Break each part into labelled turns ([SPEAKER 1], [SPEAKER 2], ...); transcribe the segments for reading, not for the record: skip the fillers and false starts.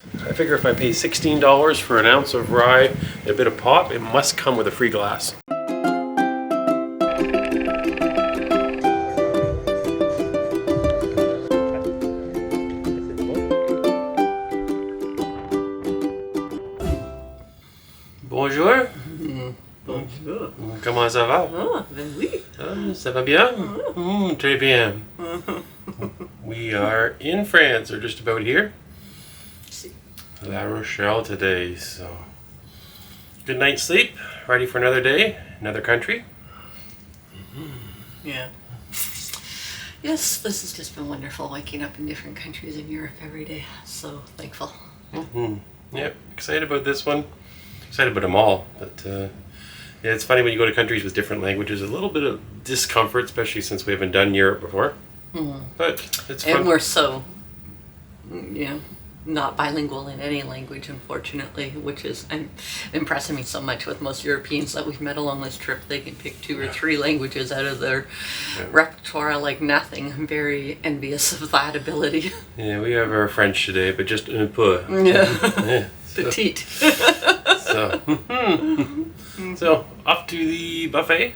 [SPEAKER 1] I figure if I pay $16 for an ounce of rye and a bit of pop, it must come with a free glass. Bonjour.
[SPEAKER 2] Bonjour.
[SPEAKER 1] Comment ça va?
[SPEAKER 2] Ah, ben oui.
[SPEAKER 1] Ça va bien? Très bien. We are in France, or just about here. La Rochelle today, so good night's sleep, ready for another day, another country.
[SPEAKER 2] Yeah. Yes, this has just been wonderful, waking up in different countries in Europe every day. So thankful.
[SPEAKER 1] Yep, excited about this one. Excited about them all, but yeah, it's funny when you go to countries with different languages, a little bit of discomfort, especially since we haven't done Europe before. But it's fun.
[SPEAKER 2] And we're so, not bilingual in any language, unfortunately, which is impressing me so much with most Europeans that we've met along this trip. They can pick 2 or 3 languages out of their repertoire like nothing. I'm very envious of that ability.
[SPEAKER 1] Yeah, we have our French today, but just un peu.
[SPEAKER 2] Yeah. Petite.
[SPEAKER 1] So off to the buffet.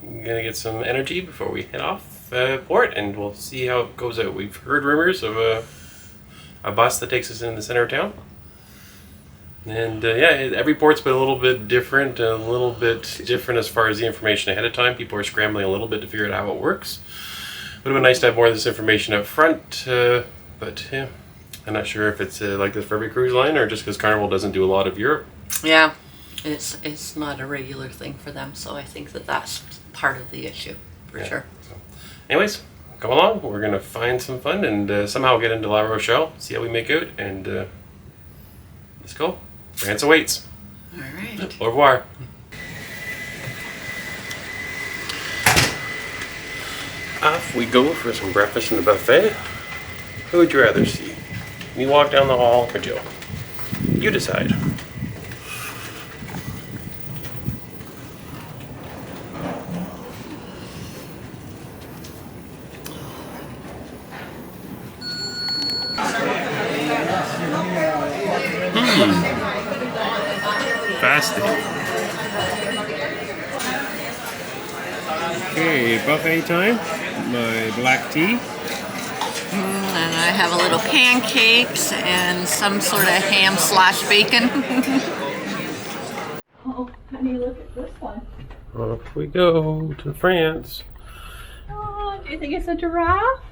[SPEAKER 1] Gonna get some energy before we head off port, and we'll see how it goes out. We've heard rumors of a bus that takes us in the center of town, and every port's been a little bit different as far as the information ahead of time. People are scrambling a little bit to figure out how it works. Would have been nice to have more of this information up front, but yeah, I'm not sure if it's like this for every cruise line or just because Carnival doesn't do a lot of Europe.
[SPEAKER 2] Yeah, it's not a regular thing for them, so I think that's part of the issue, for sure.
[SPEAKER 1] So, anyways, come along. We're going to find some fun and somehow get into La Rochelle, see how we make out, and let's go. France awaits.
[SPEAKER 2] All right.
[SPEAKER 1] Au revoir. Off we go for some breakfast in the buffet. Who would you rather see? Me walk down the hall or Jill? You decide. Fasting. Okay, buffet time. My black tea.
[SPEAKER 2] And I have a little pancakes and some sort of ham/bacon. Oh, honey, look at this one.
[SPEAKER 1] Off we go to France.
[SPEAKER 3] Oh, do you think it's a giraffe?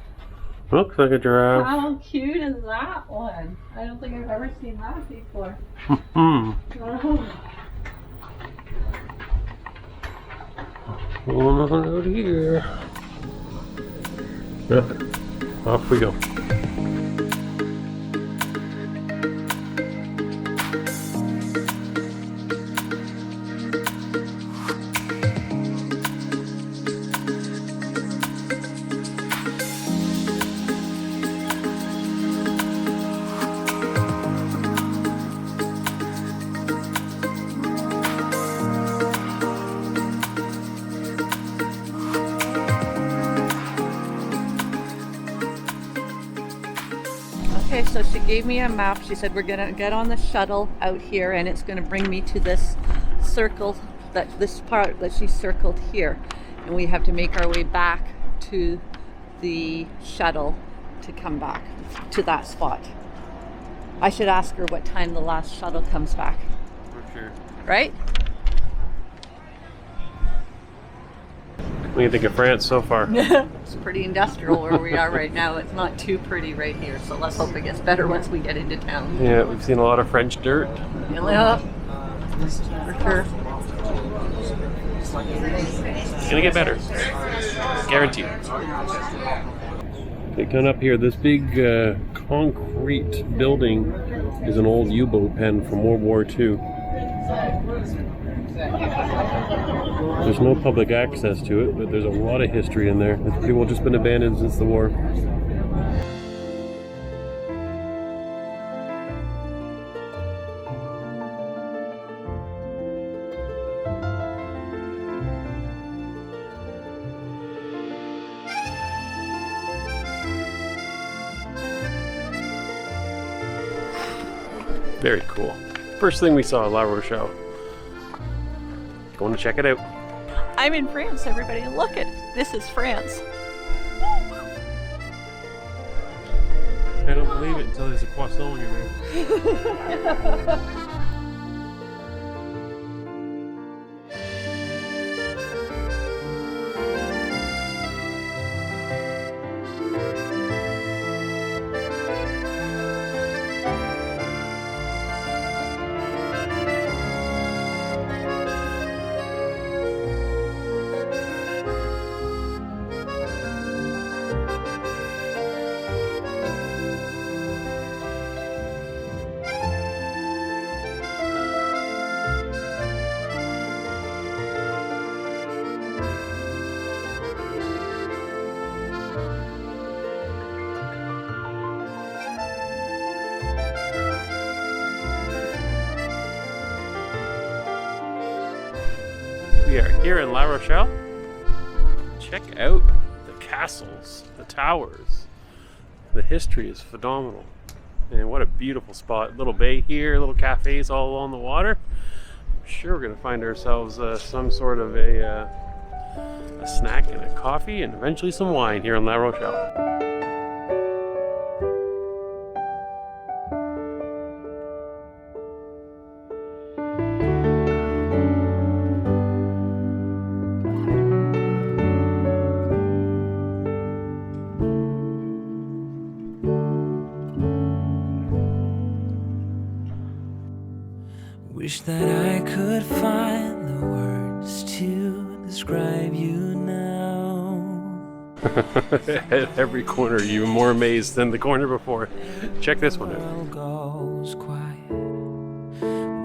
[SPEAKER 1] Looks like a giraffe.
[SPEAKER 3] How cute is that one? I don't think I've ever seen that before.
[SPEAKER 1] Oh. Going on out here. Off we go.
[SPEAKER 3] Okay, so she gave me a map. She said we're gonna get on the shuttle out here and it's gonna bring me to this circle, this part that she circled here. And we have to make our way back to the shuttle to come back to that spot. I should ask her what time the last shuttle comes back.
[SPEAKER 1] For sure.
[SPEAKER 3] Right?
[SPEAKER 1] What do you think of France so far?
[SPEAKER 3] It's pretty industrial where we are right now. It's not too pretty right here, so let's hope it gets better once we get into town.
[SPEAKER 1] Yeah, we've seen a lot of French dirt.
[SPEAKER 3] Yeah, for sure.
[SPEAKER 1] It's gonna get better. Guaranteed. Okay, coming up here, this big concrete building is an old U-boat pen from World War II. There's no public access to it, but there's a lot of history in there. It's pretty well just been abandoned since the war. Very cool. First thing we saw, La Rochelle. Going to check it out.
[SPEAKER 3] I'm in France, everybody. Look at this is France.
[SPEAKER 1] I don't believe it until there's a croissant in your mouth. We are here in La Rochelle. Check out the castles, the towers. The history is phenomenal. And what a beautiful spot. Little bay here, little cafes all along the water. I'm sure we're going to find ourselves some sort of a snack and a coffee and eventually some wine here in La Rochelle.
[SPEAKER 4] Wish that I could find the words to describe you now.
[SPEAKER 1] At every corner, you're more amazed than the corner before. Check this one out.
[SPEAKER 4] World goes quiet.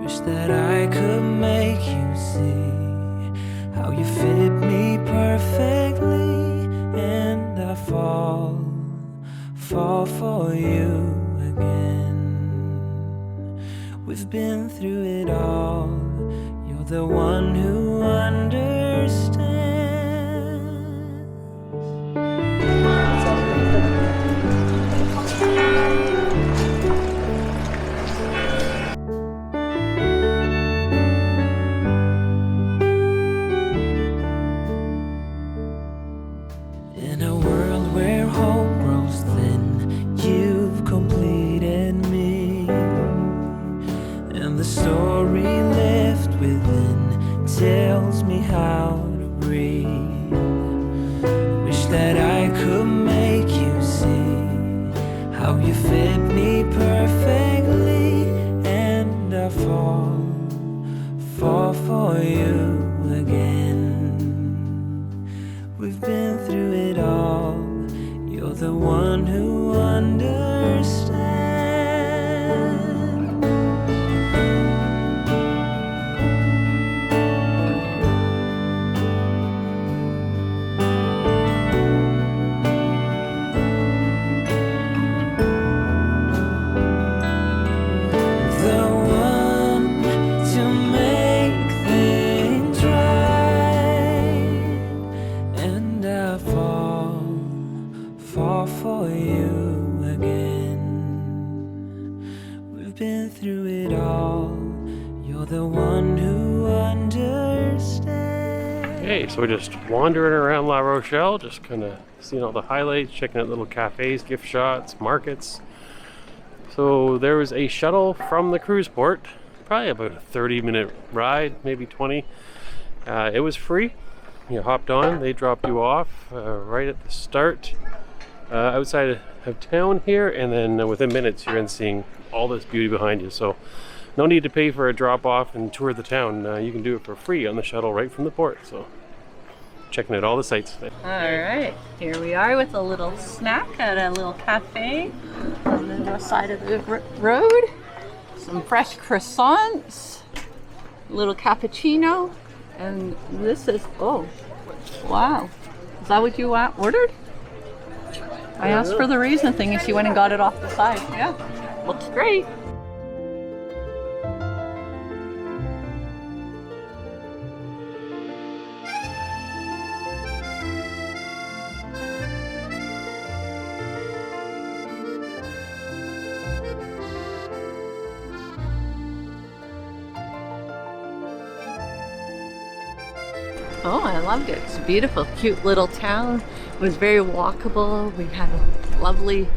[SPEAKER 4] Wish that I could make you see how you fit me perfectly, and I fall for you again. We've been through it all. You're the one who understands. In a world where hope grows thin, you've completed me. And the story left within tells me how to breathe. Wish that I could make you see how you fit me perfectly, and I fall for you again. We've been through it all. You're the one who understands. For you again. We've been through it all. You're the one who understands.
[SPEAKER 1] Hey, so we're just wandering around La Rochelle, just kind of seeing all the highlights, checking out little cafes, gift shops, markets. So there was a shuttle from the cruise port, probably about a 30-minute ride, maybe 20. It was free. You hopped on, they dropped you off right at the start. Outside of town here, and then within minutes you're in seeing all this beauty behind you. So no need to pay for a drop off and tour the town. You can do it for free on the shuttle right from the port. So checking out all the sights.
[SPEAKER 3] All right, here we are with a little snack at a little cafe on the side of the road. Some fresh croissants, a little cappuccino, and this is, oh, wow. Is that what you ordered? I asked for the raisin thing and she went and got it off the side. Yeah, looks great. Oh, I loved it. It's a beautiful, cute little town. It was very walkable. We had a lovely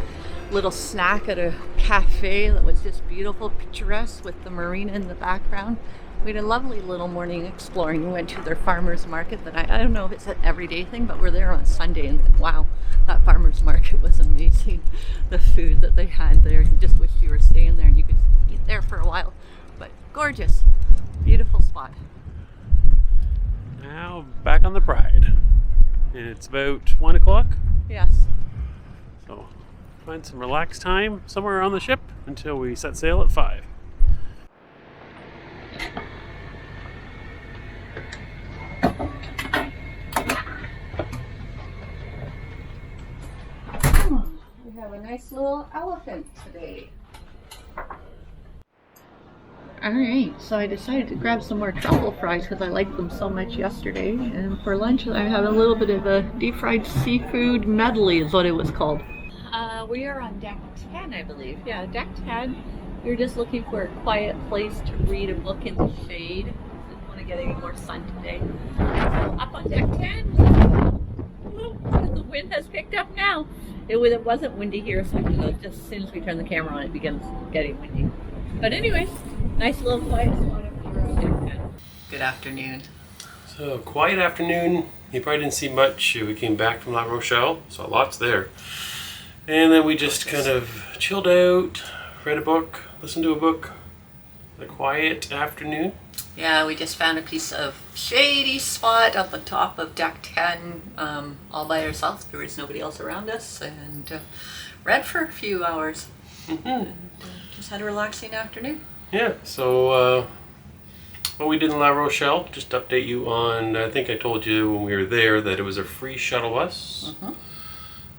[SPEAKER 3] little snack at a cafe that was just beautiful, picturesque with the marina in the background. We had a lovely little morning exploring. We went to their farmer's market that I don't know if it's an everyday thing, but we're there on Sunday and wow, that farmer's market was amazing. The food that they had there, you just wished you were staying there and you could eat there for a while. But gorgeous, beautiful spot.
[SPEAKER 1] Now back on the Pride. And it's about 1 o'clock.
[SPEAKER 3] Yes.
[SPEAKER 1] So find some relaxed time somewhere on the ship until we set sail at 5.
[SPEAKER 3] We have a nice little elephant today. Alright, so I decided to grab some more truffle fries because I liked them so much yesterday. And for lunch I'm having a little bit of a deep fried seafood medley is what it was called. We are on deck 10, I believe. Yeah, deck 10. We're just looking for a quiet place to read a book in the shade. Didn't want to get any more sun today. So up on deck 10. The wind has picked up now. It wasn't windy here a second ago. Just as soon as we turn the camera on, it begins getting windy. But anyways, nice little quiet spot up here on deck 10.
[SPEAKER 2] Good afternoon.
[SPEAKER 1] So, quiet afternoon. You probably didn't see much. We came back from La Rochelle, so lots there. And then we just kind of chilled out, read a book, listened to a book. A quiet afternoon.
[SPEAKER 2] Yeah, we just found a piece of shady spot on the top of deck 10, all by ourselves. There was nobody else around us, and read for a few hours. And just had a relaxing afternoon.
[SPEAKER 1] Yeah, so what we did in La Rochelle, just to update you on, I think I told you when we were there that it was a free shuttle bus.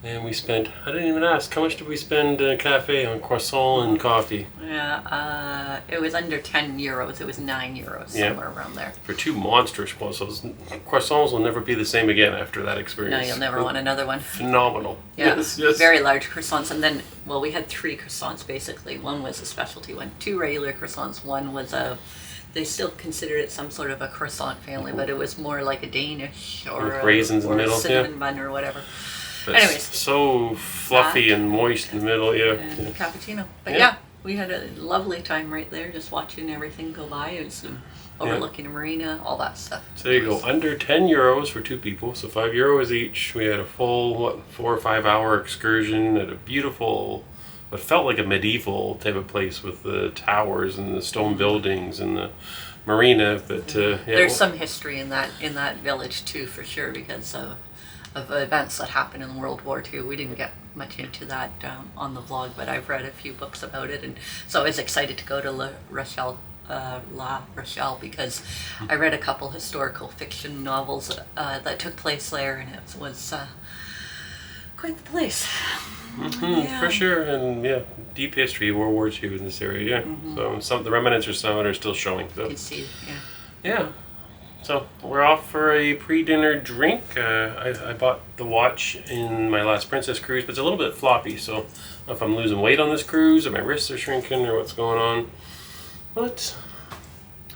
[SPEAKER 1] And we spent, I didn't even ask, how much did we spend in a cafe on croissant and coffee?
[SPEAKER 2] Yeah, it was under 10 euros. It was 9 euros, somewhere around there.
[SPEAKER 1] For 2 monstrous croissants. Croissants will never be the same again after that experience.
[SPEAKER 2] No, you'll never want another one.
[SPEAKER 1] Phenomenal.
[SPEAKER 2] Yeah,
[SPEAKER 1] yes.
[SPEAKER 2] Very large croissants. And then, well, we had 3 croissants basically. One was a specialty one, 2 regular croissants. One was they still considered it some sort of a croissant family, but it was more like a Danish or
[SPEAKER 1] with raisins in the middle,
[SPEAKER 2] a cinnamon bun or whatever.
[SPEAKER 1] But
[SPEAKER 2] anyways,
[SPEAKER 1] so fluffy and moist in the middle,
[SPEAKER 2] and cappuccino. But yeah, we had a lovely time right there, just watching everything go by. It was overlooking a marina, all that stuff.
[SPEAKER 1] So there you go, under 10 euros for 2 people, so €5 each. We had a full 4 or 5 hour excursion at a beautiful, what felt like a medieval type of place with the towers and the stone buildings and the marina. But
[SPEAKER 2] there's some history in that village too, for sure, because of events that happened in World War II. We didn't get much into that on the vlog, but I've read a few books about it, and so I was excited to go to La Rochelle because I read a couple historical fiction novels that took place there, and it was quite the place.
[SPEAKER 1] For sure, and deep history, World War II in this area. So some the remnants or some of it are still showing. So.
[SPEAKER 2] You can see,
[SPEAKER 1] So we're off for a pre-dinner drink. I bought the watch in my last Princess cruise, but it's a little bit floppy, so I don't know if I'm losing weight on this cruise or my wrists are shrinking or what's going on. But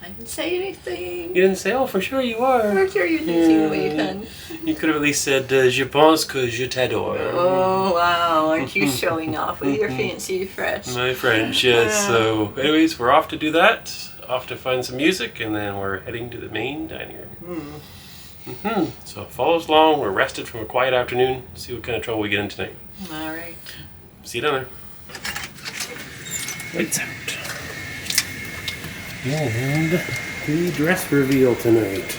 [SPEAKER 2] I didn't say anything.
[SPEAKER 1] You didn't say, oh, for sure you are.
[SPEAKER 2] For sure you're losing weight, hun.
[SPEAKER 1] You could have at least said, je pense que je t'adore.
[SPEAKER 2] Oh, wow. Aren't you showing off with your fancy French?
[SPEAKER 1] My French, yes. So anyways, we're off to do that. Off to find some music, and then we're heading to the main dining room. So follow us along. We're rested from a quiet afternoon. See what kind of trouble we get in tonight.
[SPEAKER 2] All right.
[SPEAKER 1] See you down there. Lights out. And the dress reveal tonight.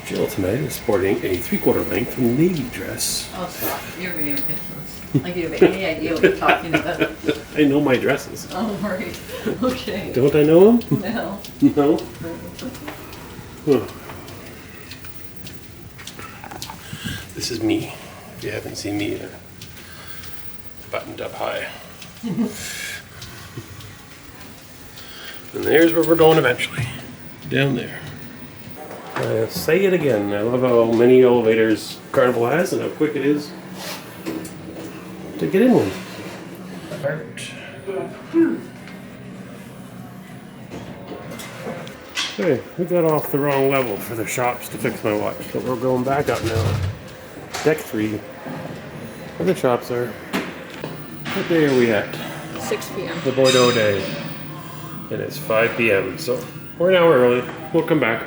[SPEAKER 1] Jill tonight is sporting a 3/4 length navy dress.
[SPEAKER 2] Oh, stop. You're being ridiculous. Like you have any idea what you're talking about.
[SPEAKER 1] I know my dresses.
[SPEAKER 2] Oh, right. Okay.
[SPEAKER 1] Don't I know them?
[SPEAKER 2] No.
[SPEAKER 1] No? Oh. This is me. If you haven't seen me buttoned up high. And there's where we're going eventually. Down there. Say it again. I love how many elevators Carnival has and how quick it is to get in one. Okay, we got off the wrong level for the shops to fix my watch, but we're going back up now. Deck 3, where the shops are. What day are we at?
[SPEAKER 3] 6 p.m.
[SPEAKER 1] The Bordeaux day. And it's 5 p.m. So we're an hour early. We'll come back.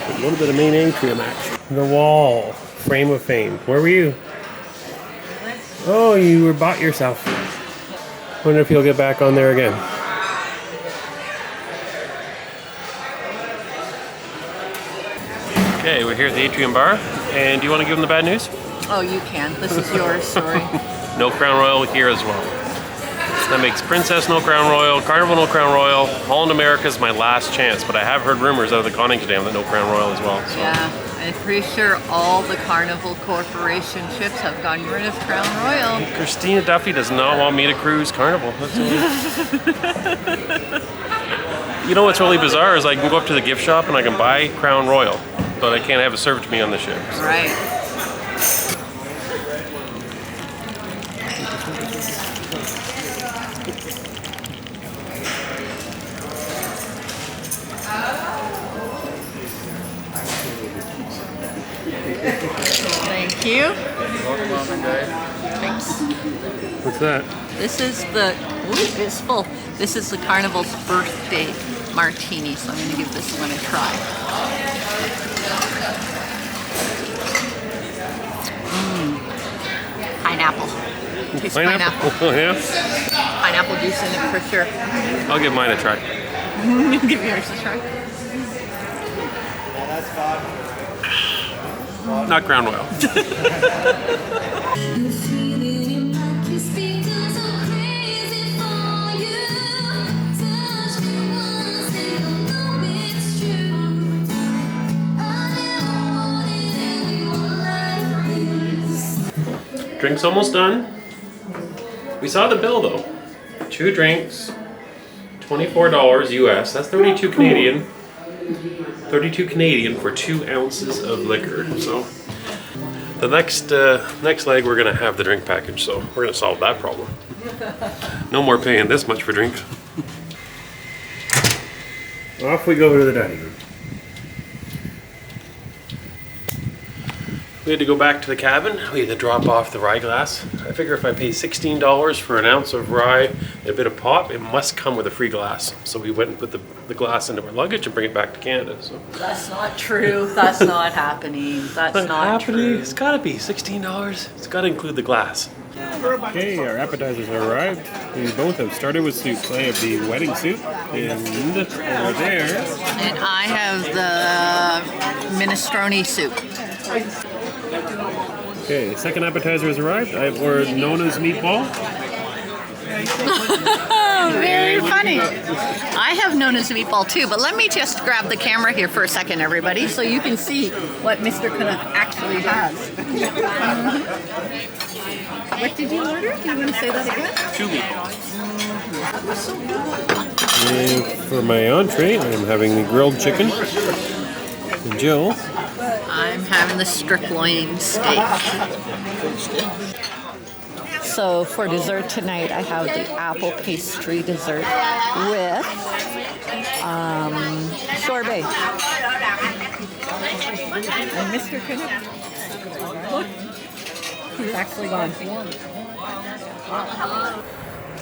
[SPEAKER 1] A little bit of main atrium action. The wall. Frame of fame. Where were you? Oh, you were bought yourself. Wonder if you'll get back on there again. Okay, we're here at the Atrium Bar. And do you want to give them the bad news?
[SPEAKER 3] Oh, you can. This is yours, sorry.
[SPEAKER 1] No Crown Royal here as well. That makes Princess no Crown Royal, Carnival no Crown Royal, Holland America's my last chance, but I have heard rumors out of the Connington Dam that no Crown Royal as well. So.
[SPEAKER 3] Yeah, I'm pretty sure all the Carnival Corporation ships have gotten rid of Crown Royal.
[SPEAKER 1] Christina Duffy does not want me to cruise Carnival. That's You know what's really bizarre is I can go up to the gift shop and I can buy Crown Royal, but I can't have it served to me on the ship. So.
[SPEAKER 3] Right. Thank you. Thanks.
[SPEAKER 1] What's that?
[SPEAKER 3] This is the, ooh, it's full. This is the Carnival's birthday martini, so I'm going to give this one a try. Pineapple. Tastes pineapple.
[SPEAKER 1] Oh, yeah?
[SPEAKER 3] Pineapple juice in it for sure.
[SPEAKER 1] I'll give mine a try.
[SPEAKER 3] Give yours a try.
[SPEAKER 1] Not Crown Royal. Drink's almost done. We saw the bill though. 2 drinks, $24 US. That's 32 Canadian. 32 Canadian for 2 ounces of liquor. So the next leg we're gonna have the drink package. So we're gonna solve that problem. No more paying this much for drinks. Off we go to the dining room. We had to go back to the cabin. We had to drop off the rye glass. I figure if I pay $16 for an ounce of rye and a bit of pop, it must come with a free glass. So we went and put the glass into our luggage and bring it back to Canada. So
[SPEAKER 3] That's not true. That's not happening. That's not true.
[SPEAKER 1] It's gotta be $16. It's gotta include the glass. Okay, our appetizers have arrived. We both have started with soups. I have the wedding soup, and over there.
[SPEAKER 3] And I have the minestrone soup.
[SPEAKER 1] Okay, the second appetizer has arrived. I've ordered Nona's meatball.
[SPEAKER 3] Very funny. I have Nona's meatball too, but let me just grab the camera here for a second, everybody, so you can see what Mr. Canuck actually has. What did you order? Do you want to say that again?
[SPEAKER 1] 2 meatballs. And for my entree, I'm having the grilled chicken. And Jill.
[SPEAKER 3] I'm having the strip loin steak. So for dessert tonight, I have the apple pastry dessert with sorbet. And Mr. Canuck, look, he's actually gone.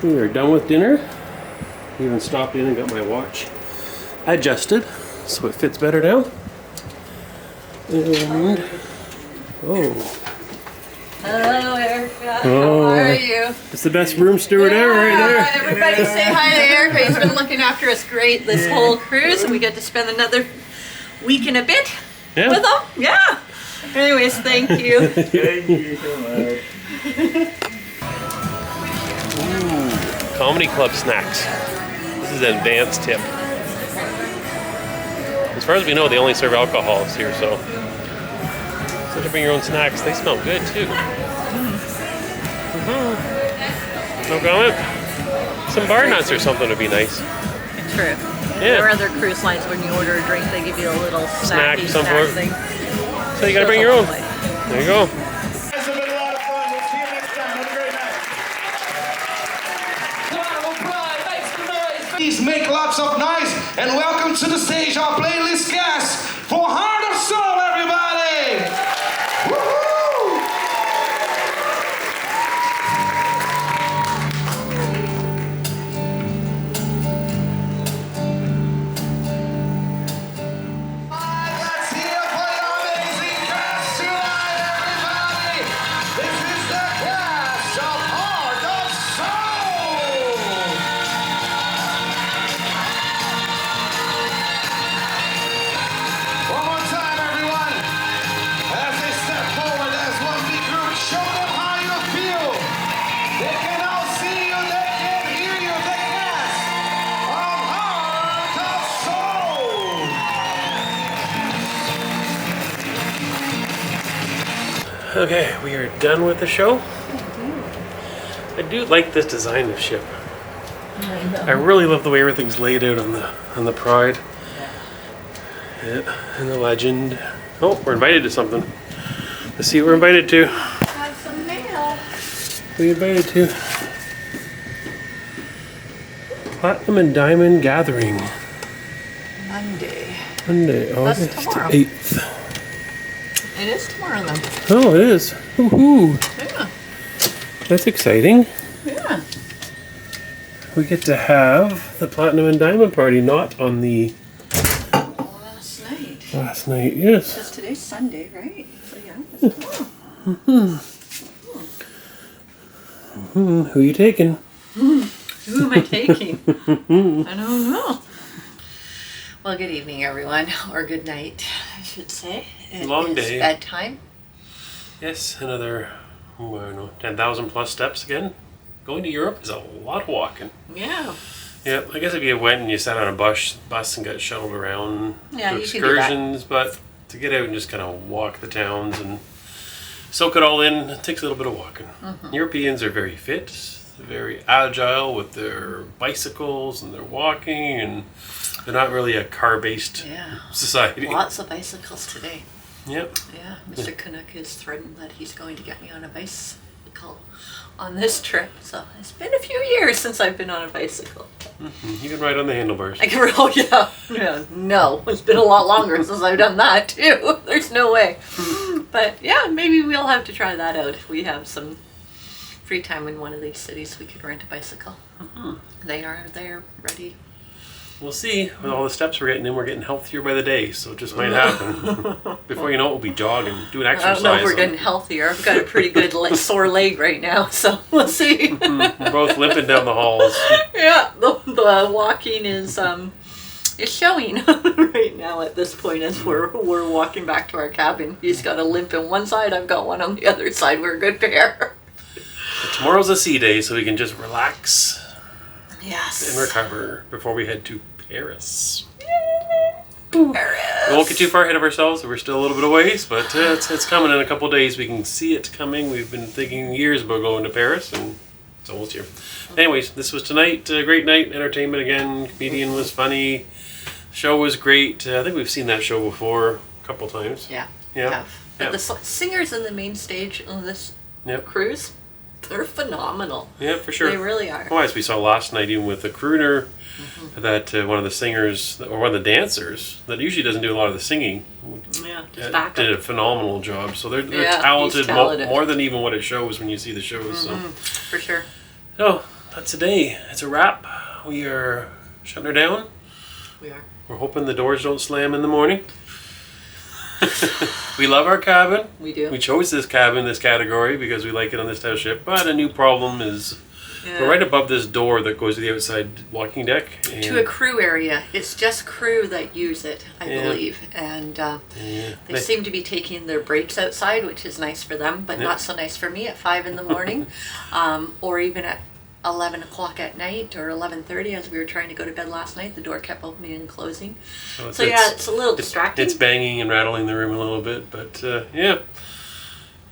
[SPEAKER 1] We are done with dinner. Even stopped in and got my watch adjusted so it fits better now. And oh.
[SPEAKER 3] Hello, Erica.
[SPEAKER 1] Oh,
[SPEAKER 3] How are you?
[SPEAKER 1] It's the best room steward ever right there.
[SPEAKER 3] Everybody say hi to Erica. He's been looking after us great this whole cruise, and we get to spend another week and a bit with him. Yeah. Anyways, thank you.
[SPEAKER 5] Thank you so much.
[SPEAKER 1] Ooh, comedy club snacks. This is an advanced tip. As far as we know, they only serve alcohol here, so to bring your own snacks. They smell good too. No comment? Some bar nuts or something would be nice.
[SPEAKER 3] True.
[SPEAKER 1] Yeah.
[SPEAKER 3] Or other cruise lines, when you order a drink, they give you a little
[SPEAKER 1] Snack,
[SPEAKER 3] snacky
[SPEAKER 1] some
[SPEAKER 3] snack
[SPEAKER 1] sort.
[SPEAKER 3] thing.
[SPEAKER 1] So you gotta bring your own. There you go.
[SPEAKER 5] Guys, it's been a lot of fun. We'll see you next time. Have a great night.
[SPEAKER 6] please make lots of noise and welcome to the stage our playlist guests for Heart of Soul, everybody! Woohoo!
[SPEAKER 1] Okay, we are done with the show. I do like this design of ship. I really love the way everything's laid out on the Pride. Yeah, and the legend. Oh, we're invited to something. Let's see what we're invited to.
[SPEAKER 3] Have some mail.
[SPEAKER 1] We invited to Platinum and Diamond Gathering. Monday, August
[SPEAKER 3] tomorrow.
[SPEAKER 1] 8th.
[SPEAKER 2] It is tomorrow then.
[SPEAKER 1] Oh, it is. Woohoo!
[SPEAKER 2] Yeah.
[SPEAKER 1] That's exciting.
[SPEAKER 2] Yeah.
[SPEAKER 1] We get to have the Platinum and Diamond party, not on the
[SPEAKER 2] Last night.
[SPEAKER 1] night. Yes.
[SPEAKER 2] Because today's Sunday, right? So yeah, it's tomorrow.
[SPEAKER 1] Who are you taking?
[SPEAKER 2] Who am I taking? I don't know. Well, good evening, everyone, or good night, I should say. It
[SPEAKER 1] Long
[SPEAKER 2] is
[SPEAKER 1] day.
[SPEAKER 2] bedtime.
[SPEAKER 1] Yes, another, I don't know, 10,000 plus steps again. Going to Europe is a lot of walking.
[SPEAKER 2] Yeah.
[SPEAKER 1] Yeah, I guess if you went and you sat on a bus and got shuttled around
[SPEAKER 2] Yeah,
[SPEAKER 1] to
[SPEAKER 2] you could do that.
[SPEAKER 1] excursions, but to get out and just kind of walk the towns and soak it all in, it takes a little bit of walking.
[SPEAKER 2] Mm-hmm.
[SPEAKER 1] Europeans are very fit, very agile with their bicycles and their walking, and they're not really a car-based
[SPEAKER 2] Yeah.
[SPEAKER 1] society.
[SPEAKER 2] Lots of bicycles today.
[SPEAKER 1] Yep.
[SPEAKER 2] Yeah, Mr. Canuck has threatened that he's going to get me on a bicycle on this trip. So it's been a few years since I've been on a bicycle.
[SPEAKER 1] You can ride on the handlebars.
[SPEAKER 2] I can roll, yeah. No, it's been a lot longer since I've done that too. There's no way. But yeah, maybe we'll have to try that out. If we have some free time in one of these cities, we could rent a bicycle. They're ready.
[SPEAKER 1] We'll see. With all the steps we're getting in, we're getting healthier by the day, so it just might happen. Before you know it, we'll be jogging, doing
[SPEAKER 2] I
[SPEAKER 1] exercise.
[SPEAKER 2] don't know if we're getting healthier. I've got a pretty good sore leg right now, so we'll see.
[SPEAKER 1] We're both limping down the halls.
[SPEAKER 2] Yeah, the walking is showing right now at this point as we're walking back to our cabin. He's got a limp in one side, I've got one on the other side. We're a good pair.
[SPEAKER 1] But tomorrow's a sea day, so we can just relax
[SPEAKER 2] Yes.
[SPEAKER 1] and recover before we head to Paris.
[SPEAKER 2] Paris.
[SPEAKER 1] We won't get too far ahead of ourselves. We're still a little bit of ways, but it's coming in a couple of days. We can see it coming. We've been thinking years about going to Paris, and it's almost here. Anyways, this was tonight. Great night. Entertainment again. Comedian was funny. Show was great. I think we've seen that show before a couple times.
[SPEAKER 2] Yeah.
[SPEAKER 1] Yeah.
[SPEAKER 2] But
[SPEAKER 1] Yeah.
[SPEAKER 2] the singers in the main stage on this
[SPEAKER 1] Yep.
[SPEAKER 2] cruise, they're phenomenal.
[SPEAKER 1] Yeah, for sure.
[SPEAKER 2] They really are.
[SPEAKER 1] Well, as we saw last night, even with the crooner, that one of the singers, or one of the dancers, that usually doesn't do a lot of the singing,
[SPEAKER 2] Yeah, just back
[SPEAKER 1] did a
[SPEAKER 2] up.
[SPEAKER 1] phenomenal job. So they're
[SPEAKER 2] Yeah, he's
[SPEAKER 1] talented,
[SPEAKER 2] talented.
[SPEAKER 1] more than even what it shows when you see the shows.
[SPEAKER 2] For sure.
[SPEAKER 1] So that's a day. It's a wrap. We are shutting her down.
[SPEAKER 2] We are.
[SPEAKER 1] We're hoping the doors don't slam in the morning. We love our cabin.
[SPEAKER 2] We do.
[SPEAKER 1] We chose this cabin, this category, because we like it on this type of ship. But a new problem is
[SPEAKER 2] Yeah.
[SPEAKER 1] we're right above this door that goes to the outside walking deck. And
[SPEAKER 2] To a crew area. It's just crew that use it, I
[SPEAKER 1] Yeah.
[SPEAKER 2] believe. And they seem to be taking their breaks outside, which is nice for them, but
[SPEAKER 1] Yeah.
[SPEAKER 2] not so nice for me at 5 in the morning, or even at 11 o'clock at night or 11:30 as we were trying to go to bed last night. The door kept opening and closing. So yeah, it's a little distracting.
[SPEAKER 1] It's banging and rattling the room a little bit, but yeah.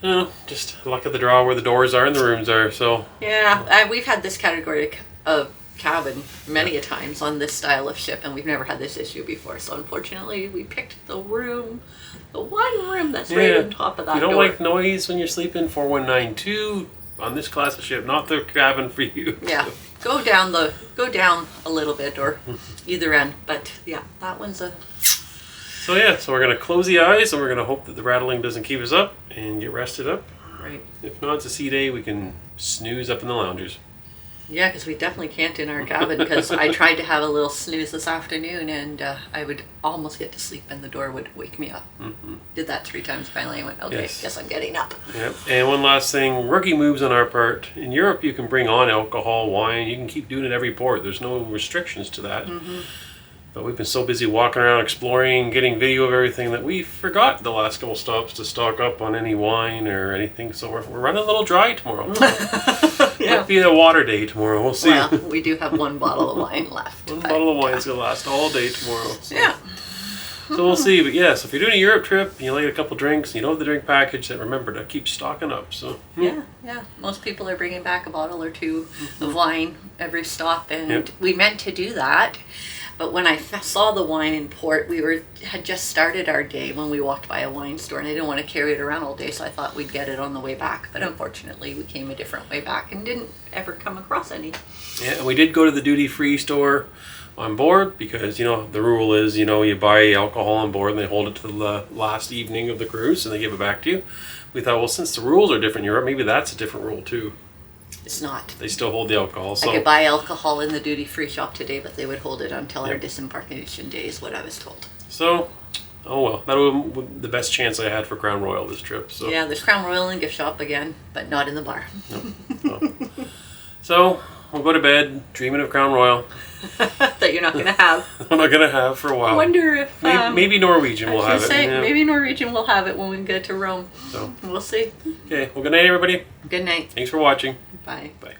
[SPEAKER 1] You know, just luck of the draw where the doors are and the rooms are, so.
[SPEAKER 2] Yeah, we've had this category of cabin many a times on this style of ship, and we've never had this issue before. So unfortunately, we picked the one room that's right on top of that
[SPEAKER 1] If you don't
[SPEAKER 2] door.
[SPEAKER 1] like noise when you're sleeping, 4192, on this class of ship, not the cabin for you.
[SPEAKER 2] Yeah, go down a little bit or either end. But yeah, that one's a.
[SPEAKER 1] So yeah, so we're gonna close the eyes and we're gonna hope that the rattling doesn't keep us up and get rested up.
[SPEAKER 2] Right.
[SPEAKER 1] If not, it's a sea day. We can snooze up in the loungers.
[SPEAKER 2] Yeah, because we definitely can't in our cabin, because I tried to have a little snooze this afternoon and I would almost get to sleep and the door would wake me up. Did that 3 times finally. I went, okay,
[SPEAKER 1] Yes.
[SPEAKER 2] guess I'm getting up.
[SPEAKER 1] Yep. And one last thing, rookie moves on our part. In Europe, you can bring on alcohol, wine. You can keep doing it every port. There's no restrictions to that. But we've been so busy walking around, exploring, getting video of everything that we forgot the last couple stops to stock up on any wine or anything. So we're running a little dry tomorrow.
[SPEAKER 2] Yeah.
[SPEAKER 1] Might be a water day tomorrow. We'll see.
[SPEAKER 2] Well, we do have 1 bottle of wine left.
[SPEAKER 1] One
[SPEAKER 2] but,
[SPEAKER 1] bottle of wine's gonna last all day tomorrow. So.
[SPEAKER 2] Yeah.
[SPEAKER 1] So we'll see. But yeah, so if you're doing a Europe trip and you like a couple drinks, and you don't have the drink package, then remember to keep stocking up. So
[SPEAKER 2] Yeah. Most people are bringing back a bottle or 2 of wine every stop, and we meant to do that. But when I saw the wine in port, we had just started our day when we walked by a wine store, and I didn't want to carry it around all day, so I thought we'd get it on the way back. But unfortunately, we came a different way back and didn't ever come across any.
[SPEAKER 1] yeah, and we did go to the duty-free store on board because, the rule is, you buy alcohol on board and they hold it to the last evening of the cruise and they give it back to you. We thought, well, since the rules are different in Europe, maybe that's a different rule too.
[SPEAKER 2] It's not.
[SPEAKER 1] They still hold the alcohol. So
[SPEAKER 2] I could buy alcohol in the duty-free shop today, but they would hold it until our disembarkation day, is what I was told.
[SPEAKER 1] So, oh well, that was the best chance I had for Crown Royal this trip. So
[SPEAKER 2] Yeah, there's Crown Royal in the gift shop again, but not in the bar.
[SPEAKER 1] So we'll go to bed dreaming of Crown Royal.
[SPEAKER 2] That you're not going to have.
[SPEAKER 1] I'm not gonna have for a while.
[SPEAKER 2] I wonder if...
[SPEAKER 1] maybe Norwegian will have it. Yeah.
[SPEAKER 2] Maybe Norwegian will have it when we get to Rome.
[SPEAKER 1] So
[SPEAKER 2] We'll see.
[SPEAKER 1] okay, well, good night, everybody.
[SPEAKER 2] Good night.
[SPEAKER 1] Thanks for watching.
[SPEAKER 2] Bye.
[SPEAKER 1] Bye.